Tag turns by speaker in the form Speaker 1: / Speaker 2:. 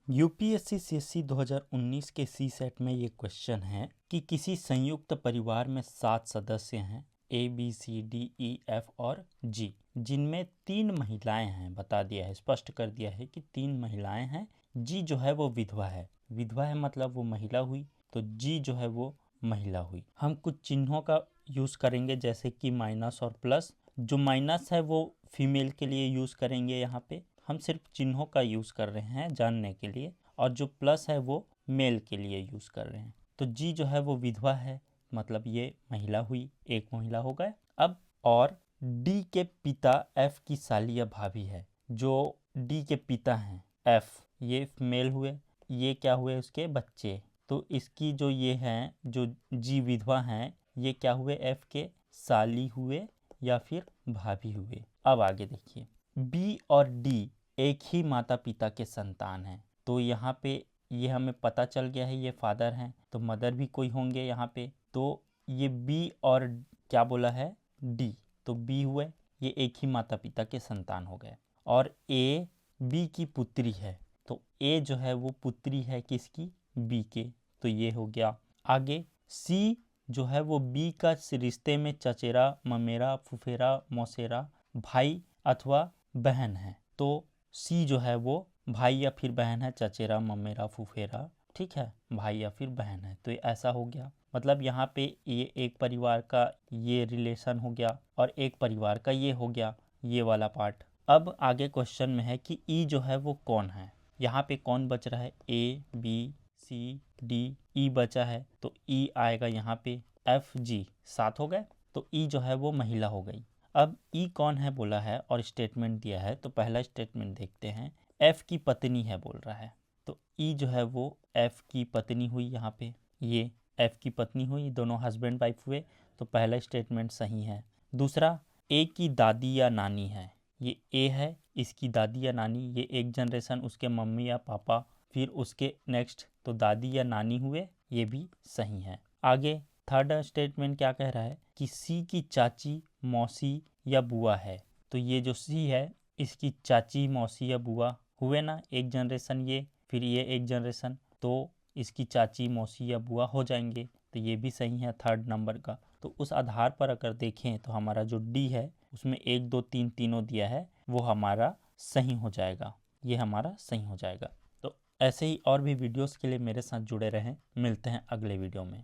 Speaker 1: UPSC CSC 2019 के सी set में ये क्वेश्चन है कि किसी संयुक्त परिवार में 7 सदस्य हैं A B C D E F और जी, जिनमें 3 महिलाएं हैं। बता दिया है, स्पष्ट कर दिया है कि 3 महिलाएं हैं। जी जो है वो विधवा है। विधवा है मतलब वो महिला हुई, तो जी जो है वो महिला हुई। हम कुछ चिन्हों का यूज करेंगे जैसे कि माइनस और प्लस। जो माइनस है वो फीमेल के लिए यूज करेंगे। यहाँ पे हम सिर्फ चिन्हों का यूज कर रहे हैं जानने के लिए, और जो प्लस है वो मेल के लिए यूज कर रहे हैं। तो जी जो है वो विधवा है, मतलब ये महिला हुई, एक महिला हो गए। अब और डी के पिता एफ की साली या भाभी है। जो डी के पिता हैं एफ, ये मेल हुए, ये क्या हुए उसके बच्चे। तो इसकी जो ये हैं, जो जी विधवा हैं, ये क्या हुए एफ के साली हुए या फिर भाभी हुए। अब आगे देखिए, बी और डी एक ही माता पिता के संतान हैं। तो यहाँ पे ये हमें पता चल गया है, ये फादर हैं, तो मदर भी कोई होंगे यहाँ पे। तो ये बी और क्या बोला है डी, तो बी हुए, ये एक ही माता पिता के संतान हो गए। और ए बी की पुत्री है, तो ए जो है वो पुत्री है किसकी, बी के, तो ये हो गया। आगे सी जो है वो बी का रिश्ते में चचेरा ममेरा फुफेरा मौसेरा भाई अथवा बहन है। तो सी जो है वो भाई या फिर बहन है, चचेरा ममेरा फुफेरा, ठीक है, भाई या फिर बहन है। तो ये ऐसा हो गया, मतलब यहाँ पे ये एक परिवार का ये रिलेशन हो गया और एक परिवार का ये हो गया, ये वाला पार्ट। अब आगे क्वेश्चन में है कि ई जो है वो कौन है। यहाँ पे कौन बच रहा है, ए बी सी डी, ई बचा है, तो ई आएगा यहाँ पे। एफ जी 7 हो गए, तो ई जो है वो महिला हो गई। अब ई कौन है बोला है और स्टेटमेंट दिया है, तो पहला स्टेटमेंट देखते हैं। एफ की पत्नी है बोल रहा है, तो ई जो है वो एफ की पत्नी हुई। यहाँ पे ये एफ की पत्नी हुई, दोनों हस्बैंड वाइफ हुए, तो पहला स्टेटमेंट सही है। दूसरा, ए की दादी या नानी है, ये ए है, इसकी दादी या नानी, ये एक जनरेशन उसके मम्मी या पापा, फिर उसके नेक्स्ट, तो दादी या नानी हुए, ये भी सही है। आगे थर्ड स्टेटमेंट क्या कह रहा है कि सी की चाची मौसी या बुआ है, तो ये जो सी है इसकी चाची मौसी या बुआ हुए ना, एक जनरेशन ये, फिर ये एक जनरेशन, तो इसकी चाची मौसी या बुआ हो जाएंगे, तो ये भी सही है थर्ड नंबर का। तो उस आधार पर अगर देखें तो हमारा जो डी है उसमें 1 2 3 तीनों दिया है, वो हमारा सही हो जाएगा, ये हमारा सही हो जाएगा। तो ऐसे ही और भी वीडियोस के लिए मेरे साथ जुड़े रहें। मिलते हैं अगले वीडियो में।